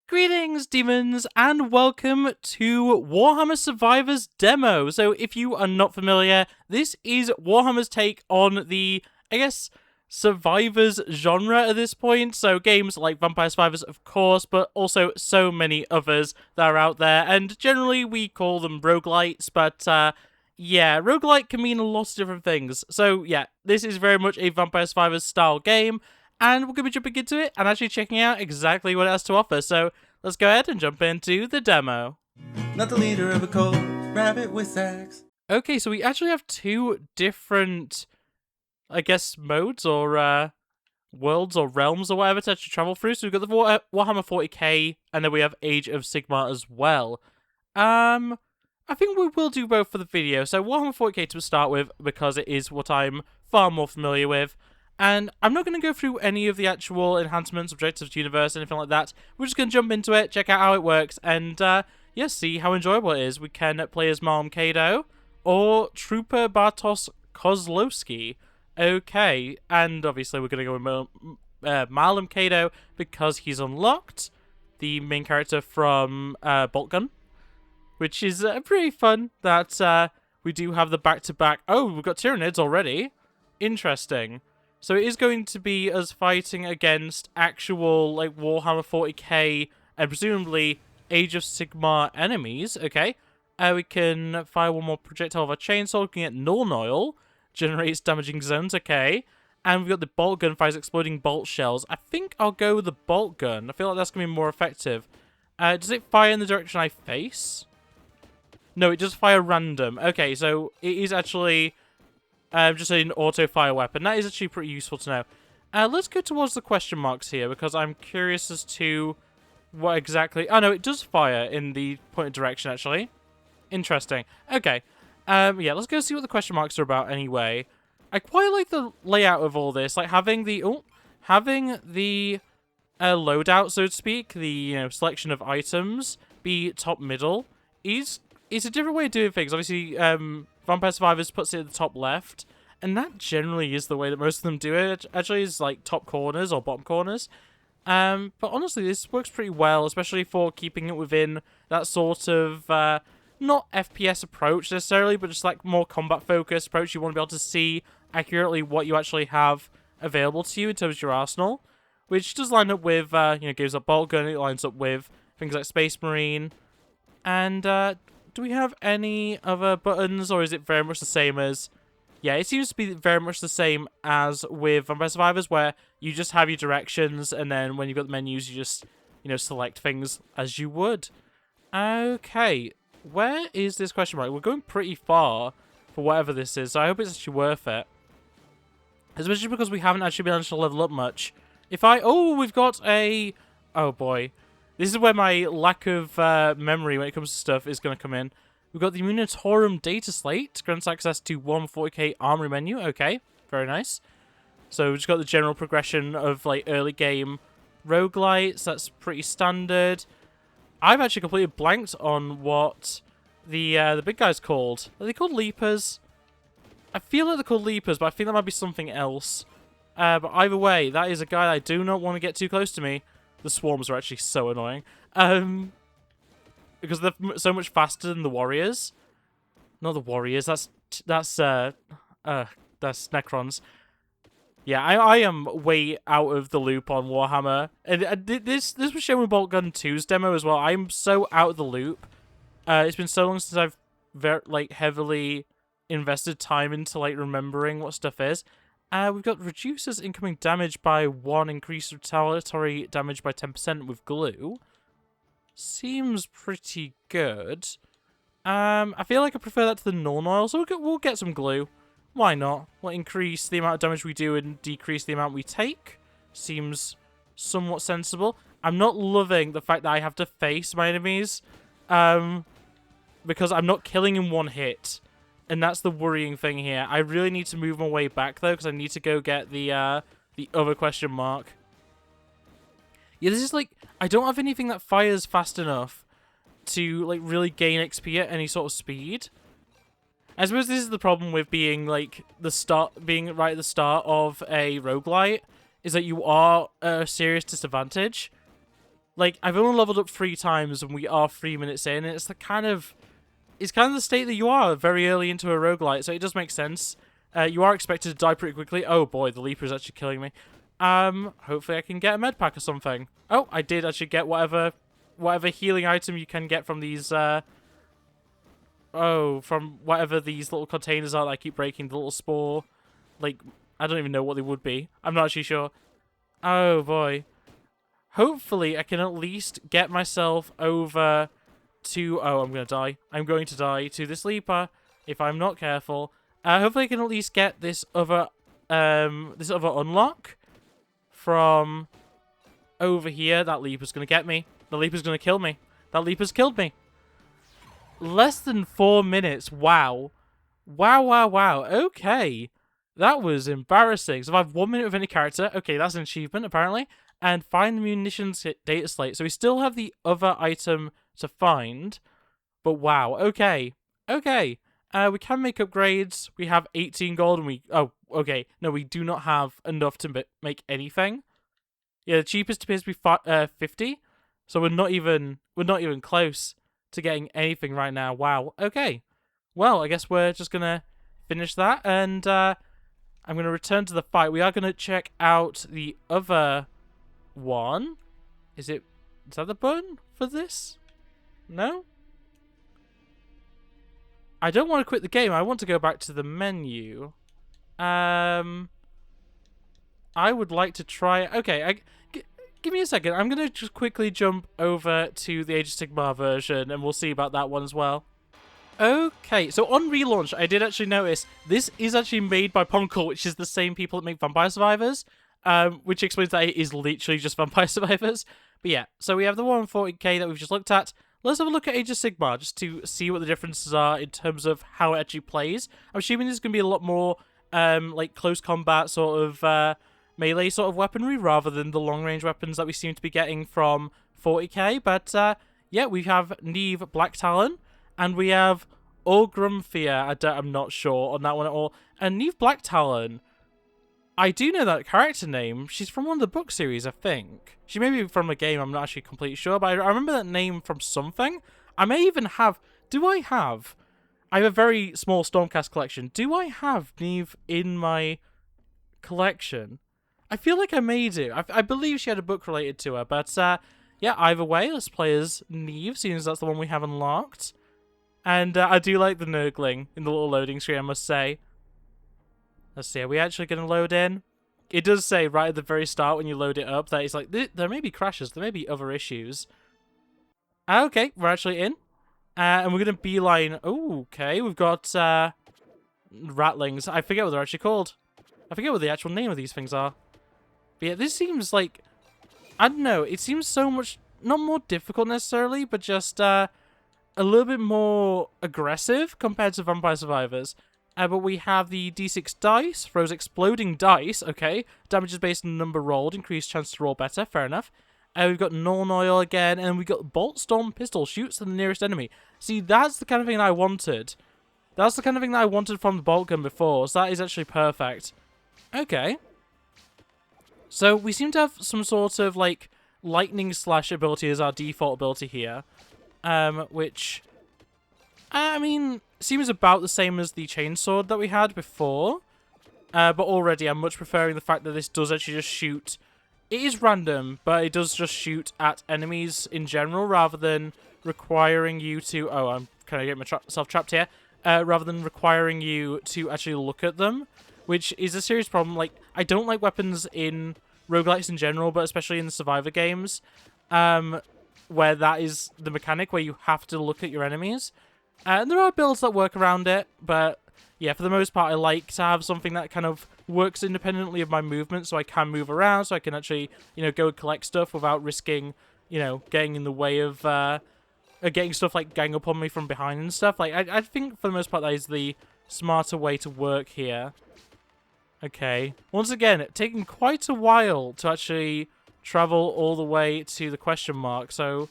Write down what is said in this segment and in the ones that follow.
Greetings, demons, and welcome to Warhammer Survivors Demo. So, if you are not familiar, this is Warhammer's take on the, Survivors genre at this point. So, games like Vampire Survivors, of course, but also so many others that are out there. And generally, we call them roguelites, but, roguelite can mean a lot of different things. So, yeah, this is very much a Vampire Survivors style game. And we're going to be jumping into it and actually checking out exactly what it has to offer. So let's go ahead and jump into the demo. Not the leader of a cult, RabbitWithAxe. Okay, so we actually have two different, modes or worlds or realms or whatever to actually travel through. So we've got the Warhammer 40k, and then we have Age of Sigmar as well. I think we will do both for the video. So Warhammer 40k to start with, because it is what I'm far more familiar with. And I'm not going to go through any of the actual enhancements, objectives, universe, anything like that. We're just going to jump into it, check out how it works, and see how enjoyable it is. We can play as Malum Kado or Trooper Bartosz Kozlowski. Okay, and obviously we're going to go with Malum Kado because he's unlocked, the main character from Boltgun, which is pretty fun that we do have the back-to-back. Oh, we've got Tyranids already. Interesting. So it is going to be us fighting against actual, Warhammer 40k and presumably Age of Sigmar enemies, okay? We can fire one more projectile of our chainsaw, looking at Null Oil, generates damaging zones, okay? And we've got the bolt gun, fires exploding bolt shells. I think I'll go with the bolt gun. I feel like that's going to be more effective. Does it fire in the direction I face? No, it does fire random. Okay, so it is actually... just an auto-fire weapon. That is actually pretty useful to know. Let's go towards the question marks here, because I'm curious as to what exactly... Oh, no, it does fire in the pointed direction, actually. Interesting. Okay. Let's go see what the question marks are about anyway. I quite like the layout of all this. Like, having the... loadout, so to speak, the, selection of items, be top-middle, is a different way of doing things. Obviously, Vampire Survivors puts it at the top left, and that generally is the way that most of them do it. Actually, is like top corners or bottom corners. But honestly, this works pretty well, especially for keeping it within that sort of not FPS approach necessarily, but just like more combat focused approach. You want to be able to see accurately what you actually have available to you in terms of your arsenal, which does line up with games like Boltgun. It lines up with things like Space Marine, and do we have any other buttons, or is it very much the same as... Yeah, it seems to be very much the same as with Vampire Survivors, where you just have your directions, and then when you've got the menus, you just, select things as you would. Okay, where is this question mark? We're going pretty far for whatever this is, so I hope it's actually worth it. Especially because we haven't actually been able to level up much. We've got a... Oh, boy. This is where my lack of memory when it comes to stuff is going to come in. We've got the Munitorum data slate. Grants access to 140k armory menu. Okay, very nice. So we've just got the general progression of early game roguelites. That's pretty standard. I've actually completely blanked on what the big guy's called. Are they called Leapers? I feel like they're called Leapers, but I think that might be something else. But either way, that is a guy I do not want to get too close to me. The swarms are actually so annoying. Because they're so much faster than the warriors. Not the warriors, that's Necrons. Yeah, I am way out of the loop on Warhammer. And this was shown with Boltgun 2's demo as well. I'm so out of the loop. It's been so long since I've heavily invested time into remembering what stuff is. We've got reduces incoming damage by 1, increase retaliatory damage by 10% with glue. Seems pretty good. I feel like I prefer that to the Null Oil, so we'll get some glue. Why not? We'll increase the amount of damage we do and decrease the amount we take. Seems somewhat sensible. I'm not loving the fact that I have to face my enemies, because I'm not killing in one hit. And that's the worrying thing here. I really need to move my way back, though, because I need to go get the other question mark. Yeah, this is I don't have anything that fires fast enough to, really gain XP at any sort of speed. I suppose this is the problem with being, right at the start of a roguelite, is that you are at a serious disadvantage. Like, I've only leveled up 3 times and we are 3 minutes in, and it's kind of the state that you are very early into a roguelite, so it does make sense. You are expected to die pretty quickly. Oh boy, the Leaper is actually killing me. Hopefully I can get a med pack or something. Oh, I did actually get whatever healing item you can get from these, from whatever these little containers are that I keep breaking, the little spore. Like, I don't even know what they would be. I'm not actually sure. Oh boy. Hopefully I can at least get myself over to... Oh, I'm going to die. I'm going to die to this Leaper if I'm not careful. Hopefully I can at least get this other unlock from over here. That Leaper's going to get me. The Leaper's going to kill me. That Leaper's killed me. Less than 4 minutes. Wow. Wow. Okay. That was embarrassing. So if I have 1 minute with any character, okay, that's an achievement, apparently. And find the munitions data slate. So we still have the other item to find. But wow, okay. We can make upgrades. We have 18 gold and we... Oh, okay. No, we do not have enough to make anything. Yeah, the cheapest appears to be 50. So we're not even close to getting anything right now. Wow, okay. Well, I guess we're just going to finish that. And I'm going to return to the fight. We are going to check out the other one. Is that the button for this? No? I don't want to quit the game. I want to go back to the menu. I would like to try... Okay, give me a second. I'm going to just quickly jump over to the Age of Sigmar version, and we'll see about that one as well. Okay, so on relaunch, I did actually notice this is actually made by Poncle, which is the same people that make Vampire Survivors, which explains that it is literally just Vampire Survivors. But yeah, so we have the 140k that we've just looked at. Let's have a look at Age of Sigmar, just to see what the differences are in terms of how it actually plays. I'm assuming there's going to be a lot more, like, close combat sort of, melee sort of weaponry, rather than the long-range weapons that we seem to be getting from 40k. But, yeah, we have Neve Black Talon, and we have Orgrumfia. I'm not sure on that one at all. And Neve Black Talon, I do know that character name. She's from one of the book series, I think. She may be from a game, I'm not actually completely sure, but I remember that name from something. I may even have... I have a very small Stormcast collection. Do I have Neve in my collection? I feel like I may do. I believe she had a book related to her, but yeah, either way, let's play as Neve, seeing as that's the one we have unlocked. And I do like the Nurgling in the little loading screen, I must say. Let's see, are we actually going to load in? It does say right at the very start when you load it up that it's like, there may be crashes, there may be other issues. Okay, we're actually in. And we're going to beeline... Oh, okay, we've got ratlings. I forget what they're actually called. I forget what the actual name of these things are. But yeah, this seems like... I don't know, it seems so much... Not more difficult necessarily, but just a little bit more aggressive compared to Vampire Survivors. But we have the d6 dice, throws exploding dice, okay. Damage is based on the number rolled, increased chance to roll better, fair enough. We've got Norn Oil again, and we've got Bolt Storm Pistol, shoots to the nearest enemy. See, that's the kind of thing that I wanted. That's the kind of thing that I wanted from the Bolt Gun before, so that is actually perfect. Okay. So we seem to have some sort of, like, lightning slash ability as our default ability here. Which... I mean, seems about the same as the chainsword that we had before. But already I'm much preferring the fact that this does actually just shoot. It is random, but it does just shoot at enemies in general rather than requiring you to... Oh, I'm kind of getting myself trapped here. Rather than requiring you to actually look at them, which is a serious problem. Like, I don't like weapons in roguelites in general, but especially in the Survivor games, where that is the mechanic, where you have to look at your enemies. And there are builds that work around it, but yeah, for the most part, I like to have something that kind of works independently of my movement, so I can move around, so I can actually, you know, go and collect stuff without risking, you know, getting in the way of getting stuff like gang up on me from behind and stuff. Like, I think for the most part, that is the smarter way to work here. Okay. Once again, taking quite a while to actually travel all the way to the question mark, so...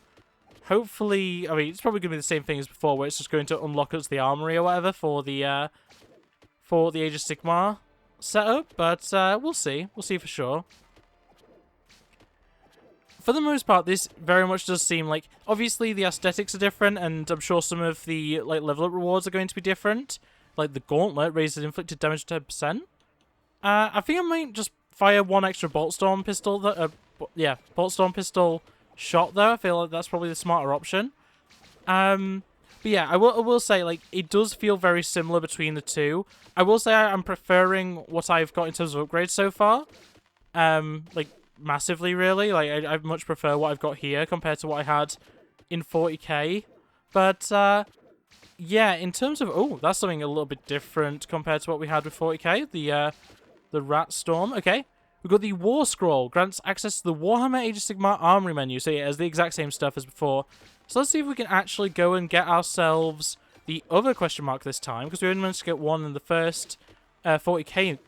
Hopefully, I mean, it's probably going to be the same thing as before, where it's just going to unlock us the armory or whatever for the Age of Sigmar setup, but we'll see. We'll see for sure. for the most part, this very much does seem like, obviously the aesthetics are different, and I'm sure some of the like level up rewards are going to be different. Like the gauntlet raises inflicted damage 10%. I think I might just fire one extra bolt storm pistol. Bolt storm pistol shot though. I feel like that's probably the smarter option. But yeah, I will say, like, it does feel very similar between the two. I will say I'm preferring what I've got in terms of upgrades so far. Like, massively, really. Like, I much prefer what I've got here compared to what I had in 40k. But, yeah, in terms of... Oh, that's something a little bit different compared to what we had with 40k. The Rat Storm. Okay. We've got the War Scroll. Grants access to the Warhammer Age of Sigmar Armory menu. So, yeah, it has the exact same stuff as before. So let's see if we can actually go and get ourselves the other question mark this time, because we only managed to get one in the first 40k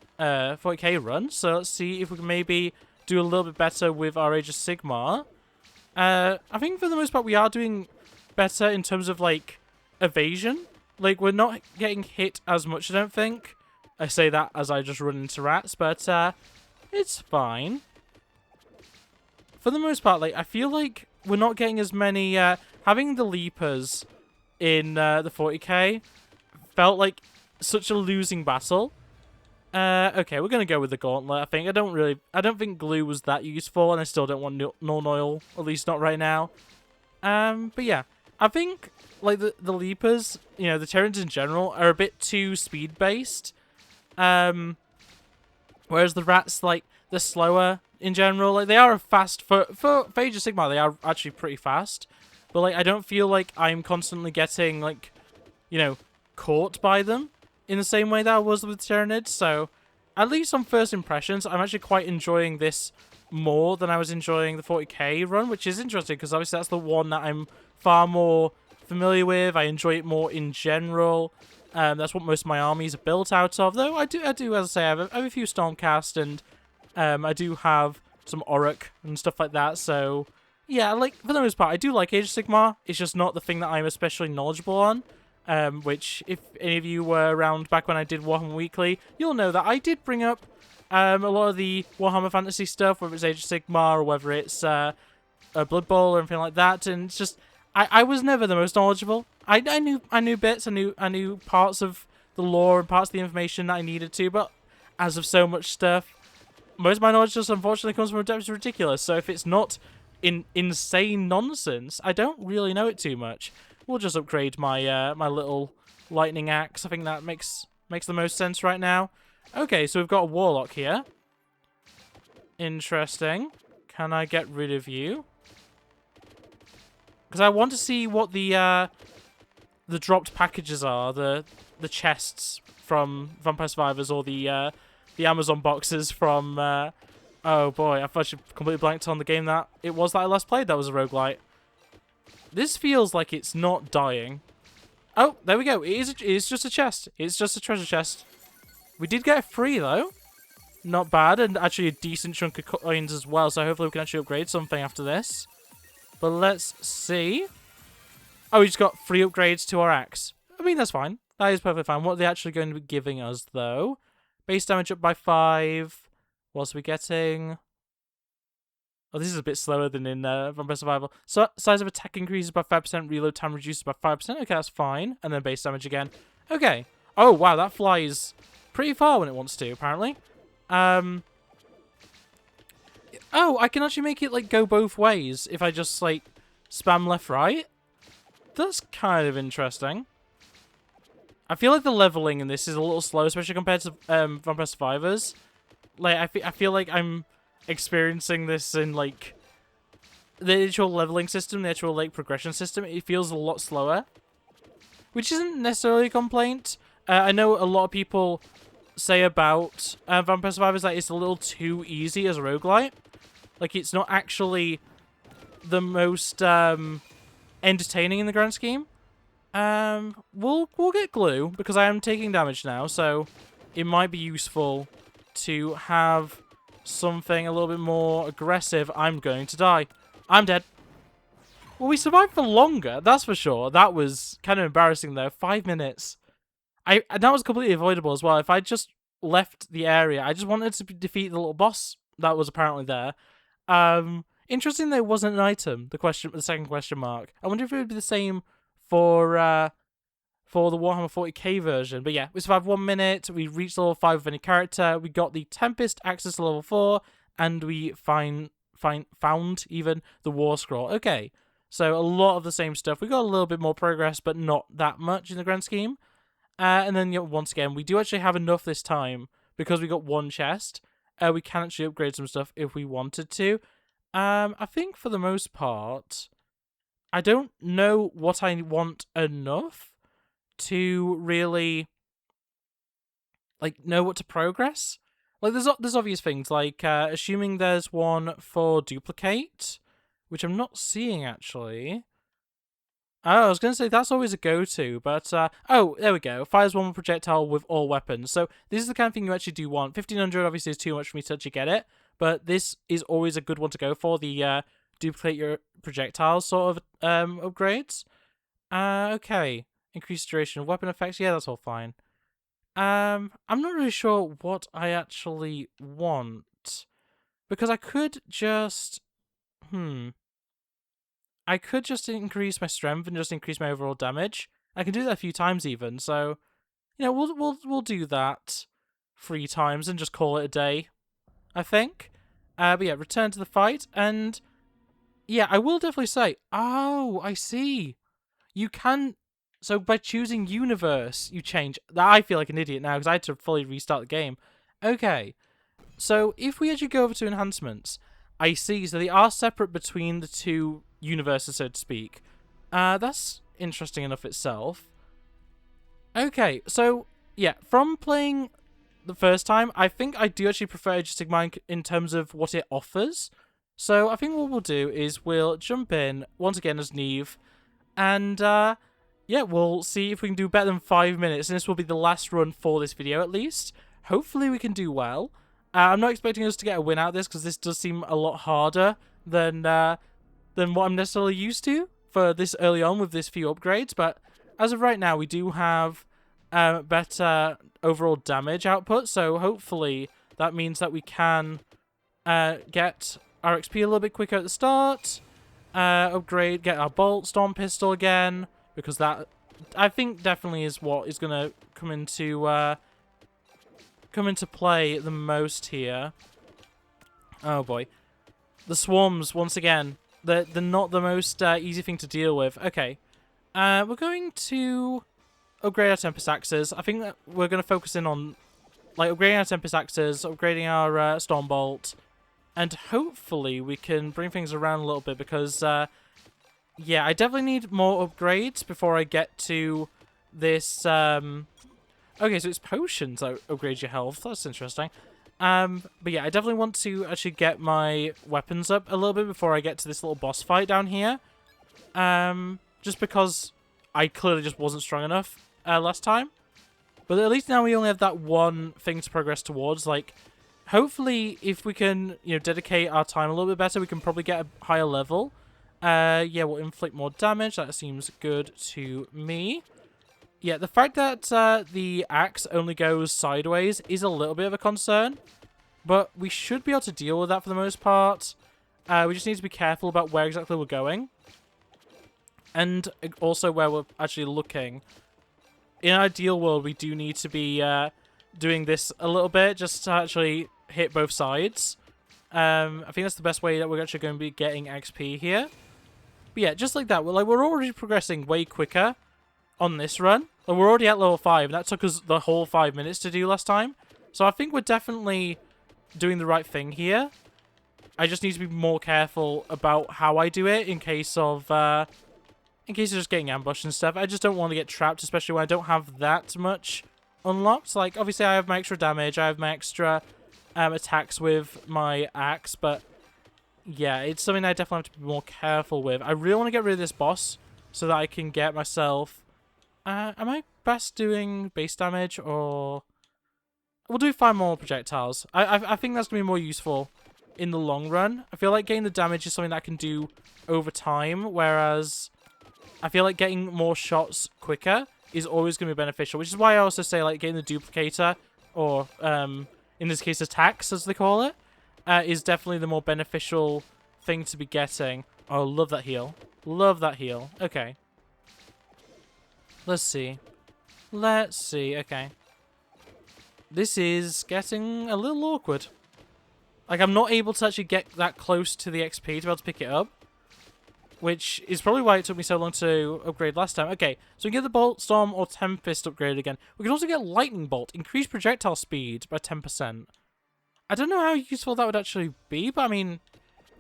run. So let's see if we can maybe do a little bit better with our Age of Sigmar. I think for the most part we are doing better in terms of, like, evasion. Like, we're not getting hit as much, I don't think. I say that as I just run into rats, but it's fine. For the most part, like, I feel like we're not getting as many... having the Leapers in the 40k felt like such a losing battle. Okay, we're going to go with the Gauntlet, I think. I don't think glue was that useful, and I still don't want Null Oil, at least not right now. But yeah, I think, like, the Leapers, you know, the Terrans in general, are a bit too speed-based. Whereas the Rats, like, they're slower in general. Like, they are a fast... For Age of Sigmar, they are actually pretty fast. But, like, I don't feel like I'm constantly getting, like, you know, caught by them in the same way that I was with Tyranids. So, at least on first impressions, I'm actually quite enjoying this more than I was enjoying the 40k run, which is interesting, because obviously that's the one that I'm far more familiar with. I enjoy it more in general. That's what most of my armies are built out of, though I do, as I say, I have a few Stormcast, and I do have some Auric and stuff like that, so... Yeah, like, for the most part, I do like Age of Sigmar. It's just not the thing that I'm especially knowledgeable on. Which, if any of you were around back when I did Warhammer Weekly, you'll know that I did bring up a lot of the Warhammer Fantasy stuff, whether it's Age of Sigmar or whether it's a Blood Bowl or anything like that. And it's just, I was never the most knowledgeable. I knew bits, I knew parts of the lore and parts of the information that I needed to, but as of so much stuff, most of my knowledge just unfortunately comes from a depth ridiculous. So if it's not insane nonsense, I don't really know it too much. We'll just upgrade my my little lightning axe. I think that makes the most sense right now. Okay, so we've got a warlock here. Interesting. Can I get rid of you? Because I want to see what the dropped packages are, the chests from Vampire Survivors, or the Amazon boxes from oh boy, I've actually completely blanked on the game that it was that I last played that was a roguelite. This feels like it's not dying. Oh, there we go. It is just a chest. It's just a treasure chest. We did get it free, though. Not bad, and actually a decent chunk of coins as well, so hopefully we can actually upgrade something after this. But let's see. Oh, we just got free upgrades to our axe. I mean, that's fine. That is perfectly fine. What are they actually going to be giving us, though? Base damage up by 5. What's we getting? Oh, this is a bit slower than in Vampire Survival. So, size of attack increases by 5%, reload time reduces by 5%. Okay, that's fine. And then base damage again. Okay. Oh, wow, that flies pretty far when it wants to, apparently. Oh, I can actually make it, like, go both ways if I just, like, spam left, right. That's kind of interesting. I feel like the leveling in this is a little slow, especially compared to Vampire Survivors. Like, I feel like I'm experiencing this in, like, the actual leveling system, the actual, like, progression system. It feels a lot slower, which isn't necessarily a complaint. I know a lot of people say about Vampire Survivors that it's a little too easy as a roguelite. Like, it's not actually the most entertaining in the grand scheme. We'll get glue, because I am taking damage now, so it might be useful to have something a little bit more aggressive. I'm going to die. I'm dead. Well, we survived for longer, that's for sure. That was kind of embarrassing, though. 5 minutes. And that was completely avoidable as well. If I just left the area, I just wanted to defeat the little boss that was apparently there. Interesting that it wasn't an item, the second question mark. I wonder if it would be the same for the Warhammer 40k version. But yeah, we survived 1 minute, we reached level 5 of any character, we got the Tempest access to level 4, and we found even the War Scroll. Okay, so a lot of the same stuff. We got a little bit more progress, but not that much in the grand scheme. And then once again, we do actually have enough this time, because we got one chest. We can actually upgrade some stuff if we wanted to. I think for the most part, I don't know what I want enough to really know what to progress. Like there's obvious things like assuming there's one for duplicate, which I'm not seeing actually. Oh, I was going to say that's always a go-to, but oh, there we go. Fires one projectile with all weapons. So this is the kind of thing you actually do want. 1500 obviously is too much for me to actually get it, but this is always a good one to go for, the duplicate your projectiles sort of upgrades. Okay. Increase duration of weapon effects. Yeah, that's all fine. I'm not really sure what I actually want, because I could just increase my strength and just increase my overall damage. I can do that a few times even, so we'll do that 3 times and just call it a day, I think. But yeah, return to the fight, and yeah, I will definitely say, oh, I see. You can, so by choosing universe, you change. I feel like an idiot now because I had to fully restart the game. Okay, so if we actually go over to enhancements, I see, so they are separate between the two universes, so to speak. That's interesting enough itself. Okay, so yeah, from playing the first time, I think I do actually prefer Age of Sigmar in terms of what it offers. So I think what we'll do is we'll jump in once again as Neve, and yeah, we'll see if we can do better than 5 minutes, and this will be the last run for this video at least. Hopefully we can do well. I'm not expecting us to get a win out of this, because this does seem a lot harder than what I'm necessarily used to for this early on with this few upgrades, but as of right now, we do have better overall damage output, so hopefully that means that we can get our XP a little bit quicker at the start, upgrade, get our bolt storm pistol again, because that, I think, definitely is what is going to come into play the most here. Oh boy. The swarms, once again, they're not the most easy thing to deal with. Okay. We're going to upgrade our Tempest Axes. I think that we're going to focus in on upgrading our Tempest Axes, upgrading our Stormbolt, and hopefully we can bring things around a little bit because, yeah, I definitely need more upgrades before I get to this. Okay, so it's potions that upgrade your health. That's interesting. But yeah, I definitely want to actually get my weapons up a little bit before I get to this little boss fight down here. Just because I clearly just wasn't strong enough last time. But at least now we only have that one thing to progress towards. Like, hopefully, if we can, dedicate our time a little bit better, we can probably get a higher level. Yeah, we'll inflict more damage. That seems good to me. Yeah, the fact that the axe only goes sideways is a little bit of a concern, but we should be able to deal with that for the most part. We just need to be careful about where exactly we're going, and also where we're actually looking. In an ideal world, we do need to be doing this a little bit, just to actually hit both sides. I think that's the best way that we're actually going to be getting XP here. But yeah, just like that, we're already progressing way quicker on this run. We're already at level 5, and that took us the whole 5 minutes to do last time. So I think we're definitely doing the right thing here. I just need to be more careful about how I do it in case of just getting ambushed and stuff. I just don't want to get trapped, especially when I don't have that much unlocked. Like, obviously I have my extra damage, I have my extra attacks with my axe, but yeah, it's something I definitely have to be more careful with. I really want to get rid of this boss so that I can get myself... am I best doing base damage, or... We'll do 5 more projectiles. I think that's going to be more useful in the long run. I feel like getting the damage is something that I can do over time, whereas I feel like getting more shots quicker is always going to be beneficial, which is why I also say getting the duplicator, or in this case attacks as they call it, is definitely the more beneficial thing to be getting. Oh, love that heal. Love that heal. Okay. Let's see. Let's see. Okay. This is getting a little awkward. Like, I'm not able to actually get that close to the XP to be able to pick it up. Which is probably why it took me so long to upgrade last time. Okay, so we can get the Bolt Storm or Tempest upgraded again. We can also get Lightning Bolt. Increase projectile speed by 10%. I don't know how useful that would actually be, but I mean,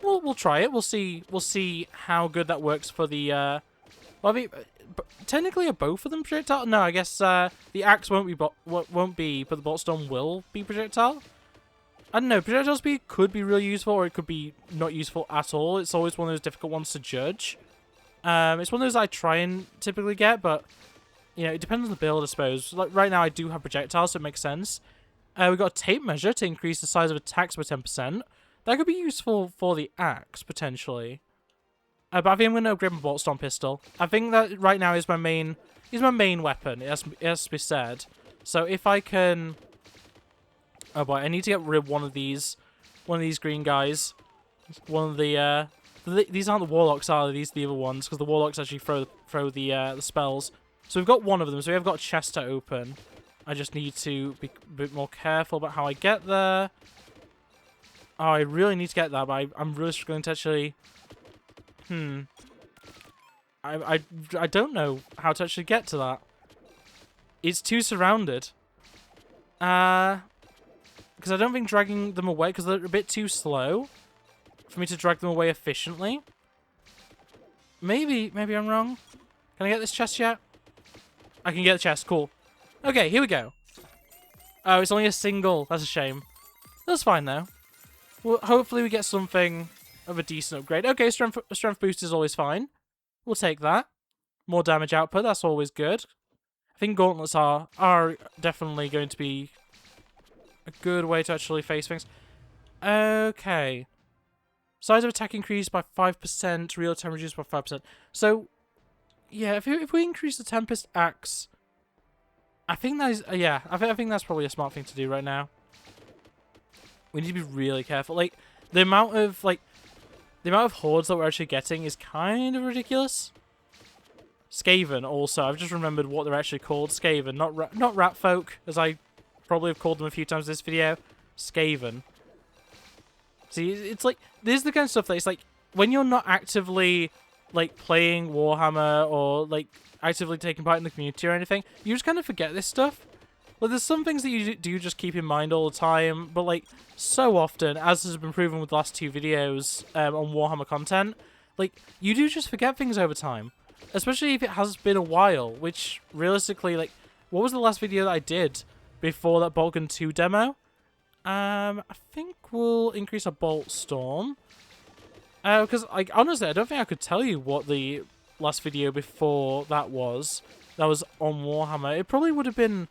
we'll try it. We'll see how good that works for the. Well, I mean, technically, are both of them projectile? No, I guess the axe won't be, but the Bolt Storm will be projectile. I don't know. Projectile speed could be really useful, or it could be not useful at all. It's always one of those difficult ones to judge. It's one of those I try and typically get, but you know, it depends on the build, I suppose. Like right now, I do have projectiles, so it makes sense. We've got a tape measure to increase the size of attacks by 10%. That could be useful for the axe, potentially. But I think I'm going to upgrade my Bolt Storm pistol. I think that right now is my main weapon, it has to be said. So if I can... Oh boy, I need to get rid of one of these green guys. One of the... These aren't the Warlocks, are they? These are the other ones, because the Warlocks actually throw the spells. So we've got one of them, so we have got a chest to open. I just need to be a bit more careful about how I get there. Oh, I really need to get that, but I'm really struggling to actually... I don't know how to actually get to that. It's too surrounded. Because I don't think dragging them away, because they're a bit too slow for me to drag them away efficiently. Maybe I'm wrong. Can I get this chest yet? I can get the chest, cool. Okay, here we go. Oh, it's only a single. That's a shame. That's fine, though. Well, hopefully we get something of a decent upgrade. Okay, strength boost is always fine. We'll take that. More damage output, that's always good. I think gauntlets are definitely going to be a good way to actually face things. Okay. Size of attack increased by 5%, real time reduced by 5%. So, yeah, if we increase the Tempest Axe... I think that is, yeah, I think that's probably a smart thing to do right now. We need to be really careful. Like, the amount of hordes that we're actually getting is kind of ridiculous. Skaven also, I've just remembered what they're actually called. Skaven, not rat folk, as I probably have called them a few times in this video. Skaven. See, it's like, this is the kind of stuff that it's like, when you're not actively, like, playing Warhammer or, like, actively taking part in the community or anything, you just kind of forget this stuff. Like, there's some things that you do just keep in mind all the time, but, like, so often, as has been proven with the last two videos on Warhammer content, like, you do just forget things over time. Especially if it has been a while, which, realistically, like, what was the last video that I did before that Boltgun 2 demo? I think we'll increase our Bolt Storm. Because, like, honestly, I don't think I could tell you what the last video before that was on Warhammer. It probably would have been...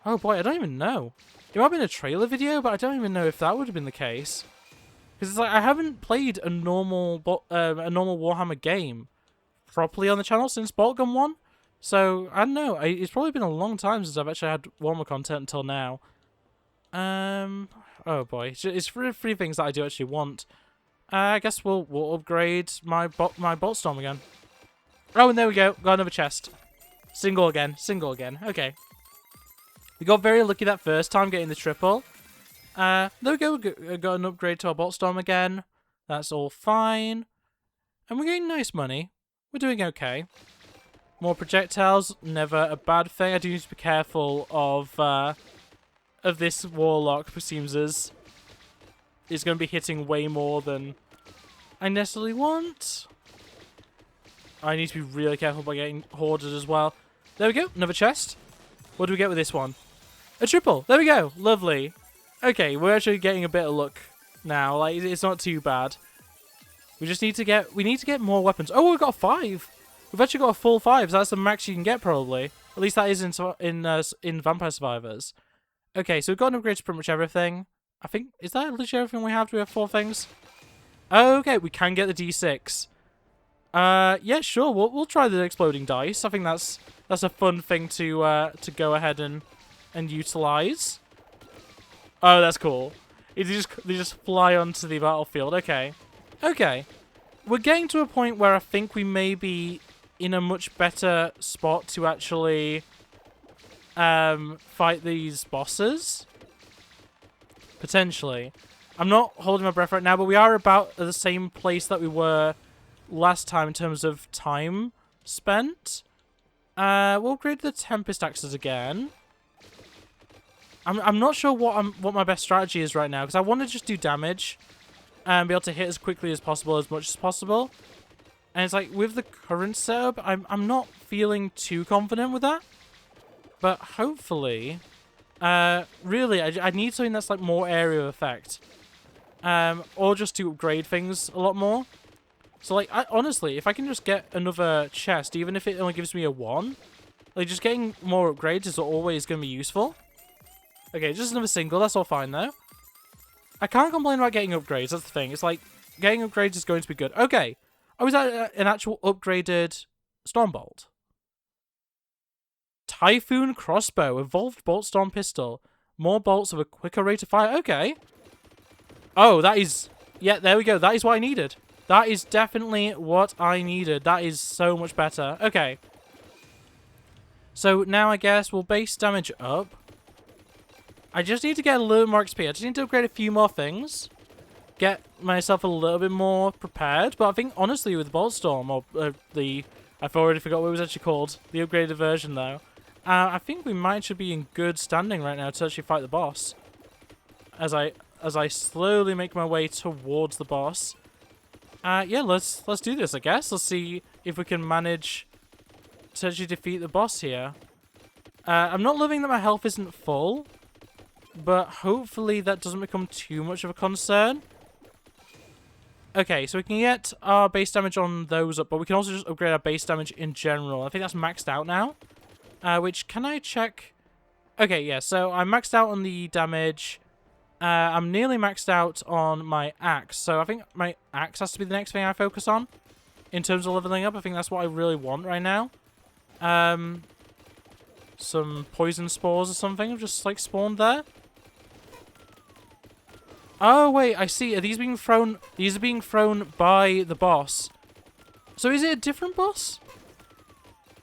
Oh boy, I don't even know. It might have been a trailer video, but I don't even know if that would have been the case. Because it's like, I haven't played a normal Warhammer game properly on the channel since Boltgun 1. So, I don't know. It's probably been a long time since I've actually had Warhammer content until now. Oh boy. It's three things that I do actually want. I guess we'll upgrade my Bolt Storm again. Oh, and there we go. Got another chest. Single again. Okay. We got very lucky that first time getting the triple. There we go. We got an upgrade to our Bolt Storm again. That's all fine. And we're getting nice money. We're doing okay. More projectiles. Never a bad thing. I do need to be careful of this Warlock, it seems as is going to be hitting way more than I necessarily want. I need to be really careful by getting hoarded as well. There we go. Another chest. What do we get with this one? A triple. There we go. Lovely. Okay, we're actually getting a bit of luck now. Like, it's not too bad. We just need to get more weapons. Oh, we've got 5. We've actually got a full 5. So that's the max you can get probably. At least that is in Vampire Survivors. Okay, so we've got an upgrade to pretty much everything. I think, is that literally everything we have? Do we have 4 things? Okay, we can get the D6. Yeah, sure. We'll try the exploding dice. I think that's a fun thing to go ahead and utilize. Oh, that's cool. They just fly onto the battlefield. Okay. Okay. We're getting to a point where I think we may be in a much better spot to actually fight these bosses. Potentially. I'm not holding my breath right now, but we are about at the same place that we were last time in terms of time spent. We'll upgrade the Tempest Axes again. I'm not sure what my best strategy is right now, because I want to just do damage and be able to hit as quickly as possible, as much as possible. And it's like, with the current setup, I'm not feeling too confident with that. But hopefully, really, I need something that's like more area effect. Or just to upgrade things a lot more. So like, honestly, if I can just get another chest, even if it only gives me a 1, like just getting more upgrades is always going to be useful. Okay, just another single, that's all fine though. I can't complain about getting upgrades, that's the thing. It's like, getting upgrades is going to be good. Okay, I was at an actual upgraded Stormbolt. Typhoon Crossbow, Evolved Bolt Storm Pistol. More bolts of a quicker rate of fire. Okay. Oh, that is... Yeah, there we go. That is what I needed. That is definitely what I needed. That is so much better. Okay. So now I guess we'll base damage up. I just need to get a little more XP. I just need to upgrade a few more things. Get myself a little bit more prepared. But I think, honestly, with Bolt Storm, or I've already forgot what it was actually called. The upgraded version, though. I think we might should be in good standing right now to actually fight the boss. As I slowly make my way towards the boss. Yeah, let's do this, I guess. Let's see if we can manage to actually defeat the boss here. I'm not loving that my health isn't full, but hopefully that doesn't become too much of a concern. Okay, so we can get our base damage on those up, but we can also just upgrade our base damage in general. I think that's maxed out now. Which, can I check? Okay, yeah, so I'm maxed out on the damage. I'm nearly maxed out on my axe, so I think my axe has to be the next thing I focus on. In terms of leveling up, I think that's what I really want right now. Some poison spores or something have just, like, spawned there. Oh, wait, I see. Are these being thrown? These are being thrown by the boss. So is it a different boss?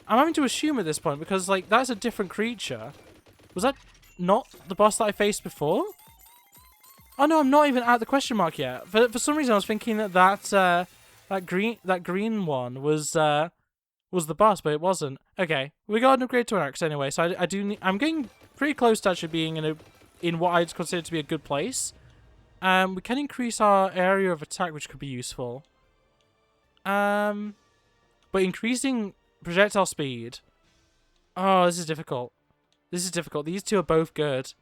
I'm having to assume at this point, because, like, that's a different creature. Was that not the boss that I faced before? Oh, no, I'm not even at the question mark yet. For some reason, I was thinking that that green one was the boss, but it wasn't. Okay, we got an upgrade to an axe anyway, so I'm getting pretty close to actually being in what I'd consider to be a good place. We can increase our area of attack, which could be useful. But increasing projectile speed. Oh, this is difficult. This is difficult. These two are both good.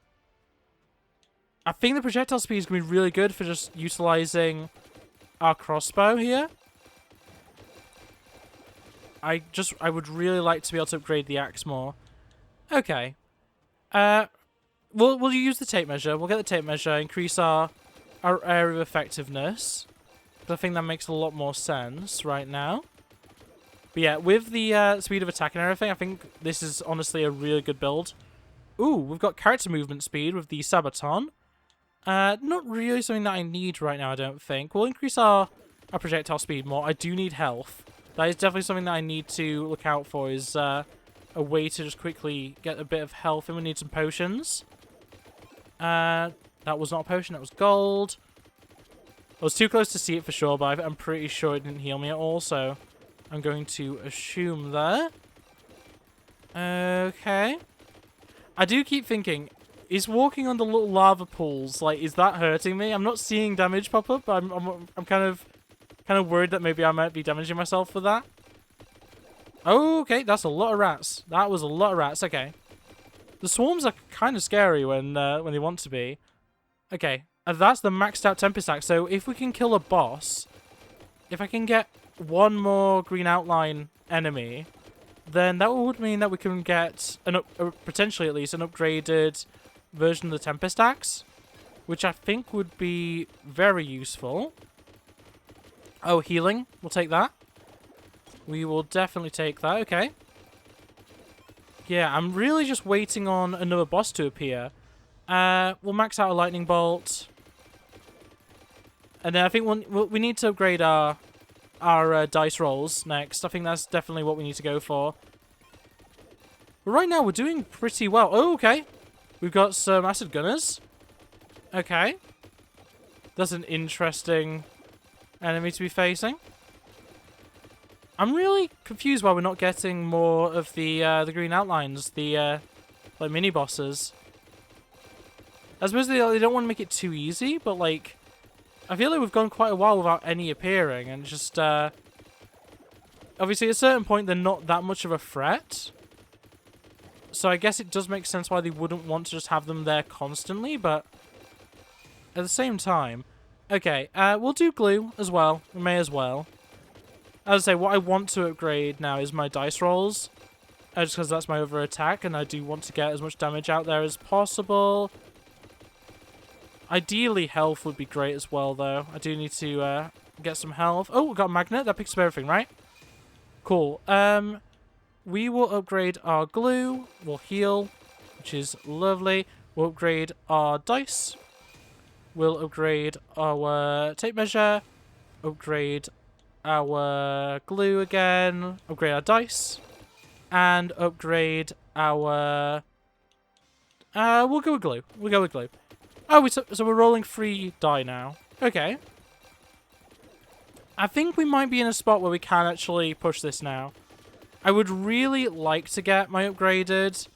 I think the projectile speed is going to be really good for just utilizing our crossbow here. I would really like to be able to upgrade the axe more. Okay. We'll use the tape measure. We'll get the tape measure, increase our area of effectiveness. But I think that makes a lot more sense right now. But yeah, with the speed of attack and everything, I think this is honestly a really good build. Ooh, we've got character movement speed with the Sabaton. Not really something that I need right now, I don't think. We'll increase our projectile speed more. I do need health. That is definitely something that I need to look out for, is a way to just quickly get a bit of health, and we need some potions. That was not a potion, that was gold. I was too close to see it for sure, but I'm pretty sure it didn't heal me at all, so I'm going to assume there. Okay. I do keep thinking, is walking on the little lava pools, like, is that hurting me? I'm not seeing damage pop up, but I'm kind of worried that maybe I might be damaging myself for that. Oh, okay, that's a lot of rats. That was a lot of rats, okay. The swarms are kind of scary when they want to be. Okay, and that's the maxed out Tempest Axe, so if we can kill a boss, if I can get one more green outline enemy, then that would mean that we can get, potentially at least, an upgraded version of the Tempest Axe, which I think would be very useful. Oh, healing. We'll take that. We will definitely take that. Okay. Yeah, I'm really just waiting on another boss to appear. We'll max out a lightning bolt. And then I think we need to upgrade our dice rolls next. I think that's definitely what we need to go for. But right now, we're doing pretty well. Oh, okay. We've got some acid gunners. Okay. That's an interesting enemy to be facing. I'm really confused why we're not getting more of the green outlines, the like mini bosses. I suppose they don't want to make it too easy, but like I feel like we've gone quite a while without any appearing, and just obviously at a certain point they're not that much of a threat. So I guess it does make sense why they wouldn't want to just have them there constantly, but at the same time, okay, we'll do glue as well. We may as well. As I say, what I want to upgrade now is my dice rolls. Just because that's my over attack, and I do want to get as much damage out there as possible. Ideally, health would be great as well, though. I do need to get some health. Oh, we got a magnet. That picks up everything, right? Cool. We will upgrade our glue. We'll heal, which is lovely. We'll upgrade our dice. We'll upgrade our tape measure. Upgrade our glue again, upgrade our dice, and upgrade our... we'll go with glue. We'll go with glue. Oh, so we're rolling 3 die now. Okay. I think we might be in a spot where we can actually push this now. I would really like to get my upgraded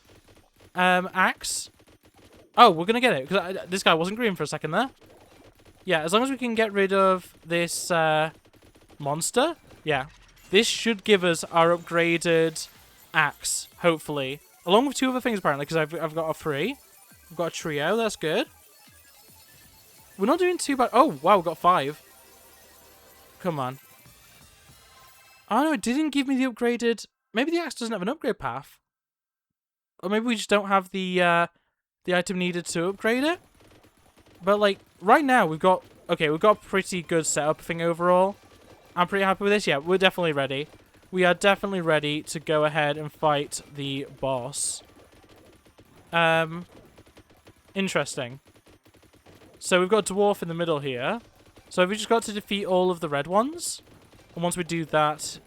axe. Oh, we're going to get it, because this guy wasn't green for a second there. Yeah, as long as we can get rid of this... monster? Yeah. This should give us our upgraded axe, hopefully. Along with 2 other things, apparently, because I've got a 3. I've got a trio, that's good. We're not doing too bad. Oh, wow, we've got 5. Come on. Oh, no, it didn't give me the upgraded... Maybe the axe doesn't have an upgrade path. Or maybe we just don't have the item needed to upgrade it. But, like, right now, we've got... Okay, we've got a pretty good setup thing overall. I'm pretty happy with this. Yeah, we're definitely ready. We are definitely ready to go ahead and fight the boss. Interesting. So we've got a dwarf in the middle here. So have we just got to defeat all of the red ones? And once we do that,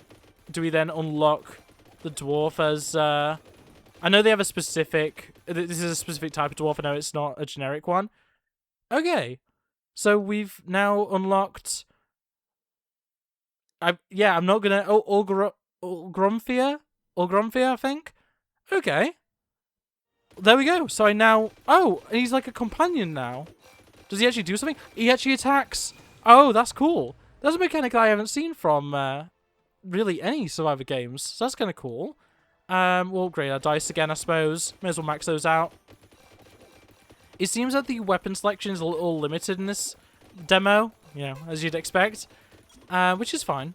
do we then unlock the dwarf as... I know they have a specific... This is a specific type of dwarf. I know it's not a generic one. Okay. So we've now unlocked... I'm not gonna... Oh, Gromphia, I think? Okay. There we go. So I now... Oh, and he's like a companion now. Does he actually do something? He actually attacks. Oh, that's cool. That's a mechanic I haven't seen from really any Survivor games. So that's kind of cool. We'll upgrade our dice again, I suppose. May as well max those out. It seems that the weapon selection is a little limited in this demo. You know, as you'd expect. Which is fine.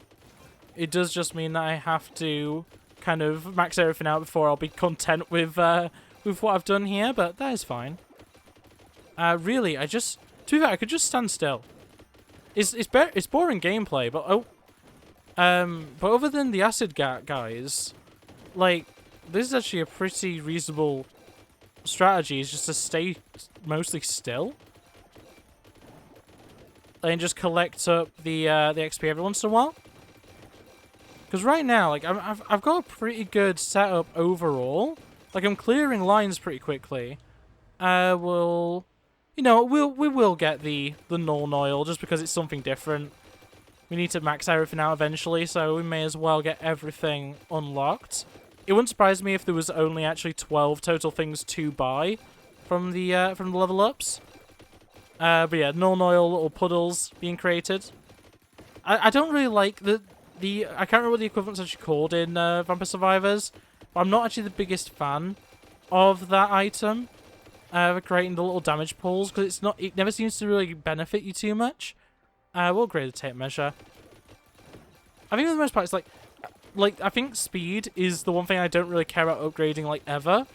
It does just mean that I have to kind of max everything out before I'll be content with what I've done here, but that is fine. Really, to be fair, I could just stand still. It's boring gameplay, but but other than the acid guys, like, this is actually a pretty reasonable strategy, is just to stay mostly still. And just collect up the XP every once in a while. Because right now, like, I've got a pretty good setup overall. Like, I'm clearing lines pretty quickly. We will get the Norn oil just because it's something different. We need to max everything out eventually, so we may as well get everything unlocked. It wouldn't surprise me if there was only actually 12 total things to buy from the level ups. But yeah, Norn oil little puddles being created. I don't really like the I can't remember what the equivalent's actually called in Vampire Survivors. But I'm not actually the biggest fan of that item. Creating the little damage pools, because it never seems to really benefit you too much. We'll upgrade the tape measure. I think for the most part, it's like I think speed is the one thing I don't really care about upgrading, like, ever.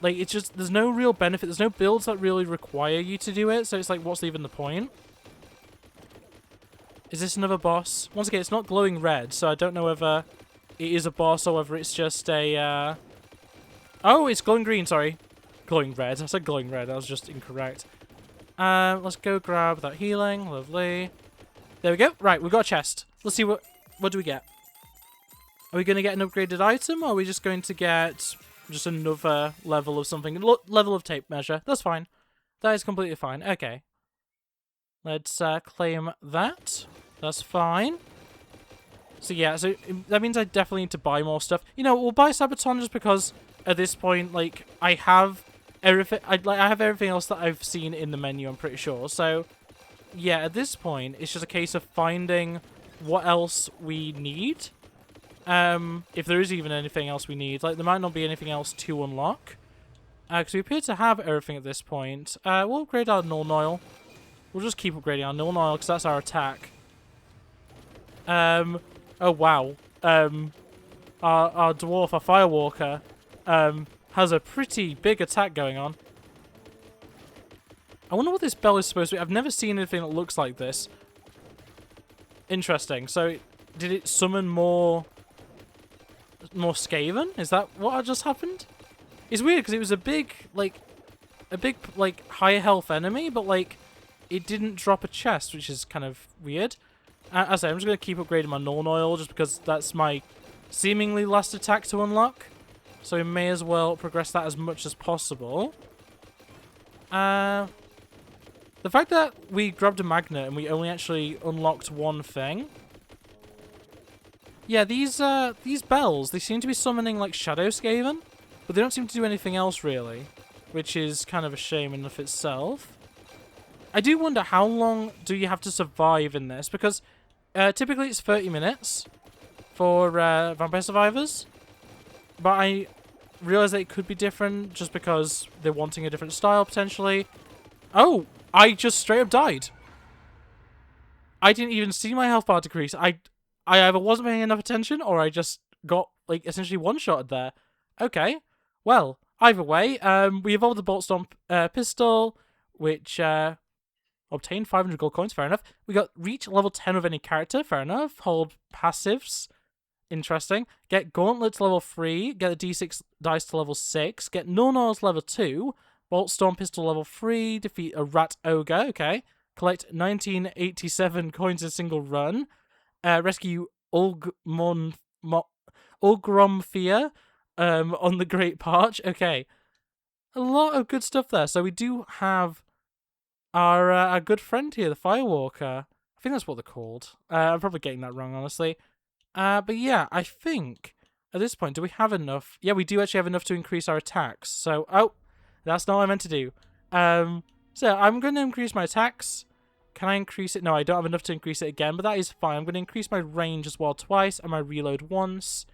Like, it's just, there's no real benefit. There's no builds that really require you to do it, so it's like, what's even the point? Is this another boss? Once again, it's not glowing red, so I don't know whether it is a boss or whether it's just a, Oh, it's glowing green, sorry. Glowing red. I said glowing red. That was just incorrect. Let's go grab that healing. Lovely. There we go. Right, we've got a chest. Let's see what do we get. Are we going to get an upgraded item, or are we just going to get just another level of something? Level of tape measure. That's fine. That is completely fine. Okay. Let's claim that. That's fine. So yeah, so that means I definitely need to buy more stuff. You know, we'll buy Sabaton just because at this point, like, I have everything. I have everything else that I've seen in the menu. I'm pretty sure. So yeah, at this point, it's just a case of finding what else we need. If there is even anything else we need, like there might not be anything else to unlock. Because we appear to have everything at this point. We'll upgrade our Null Oil. We'll just keep upgrading our Null Oil because that's our attack. Oh wow. Our dwarf, our firewalker, has a pretty big attack going on. I wonder what this bell is supposed to be. I've never seen anything that looks like this. Interesting. So, did it summon more Skaven? Is that what just happened? It's weird because it was a big high health enemy, but like it didn't drop a chest, which is kind of weird. As I say, I'm just going to keep upgrading my Null Oil just because that's my seemingly last attack to unlock. So we may as well progress that as much as possible. The fact that we grabbed a magnet and we only actually unlocked one thing. Yeah, these bells, they seem to be summoning like Shadow Skaven, but they don't seem to do anything else really, which is kind of a shame in of itself. I do wonder how long do you have to survive in this, because typically it's 30 minutes for Vampire Survivors, but I realize that it could be different just because they're wanting a different style potentially. Oh, I just straight up died. I didn't even see my health bar decrease. I either wasn't paying enough attention or I just got like essentially one-shotted there. Okay, well, either way, we evolved the Bolt Storm pistol, which obtained 500 gold coins, fair enough. We got reach level 10 of any character, fair enough. Hold passives, interesting. Get gauntlets level 3, get a d6 dice to level 6, get Null Oils level 2, Bolt Storm pistol level 3, defeat a rat ogre, okay. Collect 1987 coins in a single run. Rescue Ulgromfia on the Great Parch, okay. A lot of good stuff there. So we do have our good friend here, the Firewalker. I think that's what they're called. I'm probably getting that wrong, honestly. But yeah, I think at this point, do we have enough? Yeah, we do actually have enough to increase our attacks. So, oh, that's not what I meant to do. So I'm going to increase my attacks. Can I increase it? No, I don't have enough to increase it again, but that is fine. I'm going to increase my range as well twice and my reload once.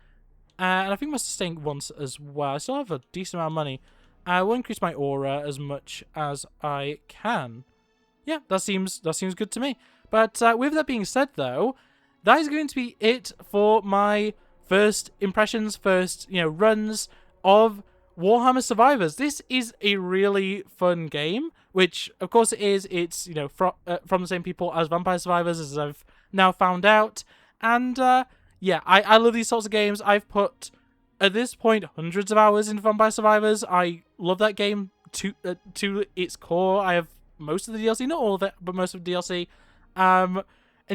And I think my sustain once as well. I still have a decent amount of money. I will increase my aura as much as I can. Yeah, that seems good to me. But with that being said, though, that is going to be it for my first impressions, runs of Warhammer Survivors. This is a really fun game, which of course it is. It's from the same people as Vampire Survivors, as I've now found out. And yeah, I love these sorts of games. I've put at this point hundreds of hours into Vampire Survivors. I love that game to its core. I have most of the DLC, not all of it, but most of the DLC. And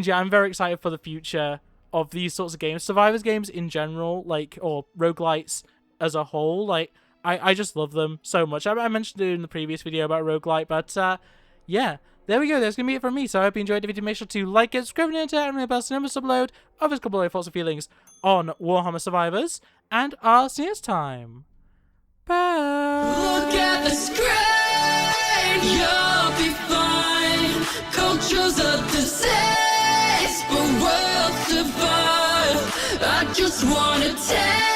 yeah, I'm very excited for the future of these sorts of games, Survivors games in general, or roguelites as a whole. I just love them so much. I mentioned it in the previous video about roguelite, but yeah, there we go. That's going to be it from me. So I hope you enjoyed the video. Make sure to like it, subscribe, and turn on the bell to never upload of his couple of thoughts and feelings on Warhammer Survivors, and I'll see you next time. Bye. Look at the screen, you'll be fine. Culture's a disease, but we'll survive. I just wanna take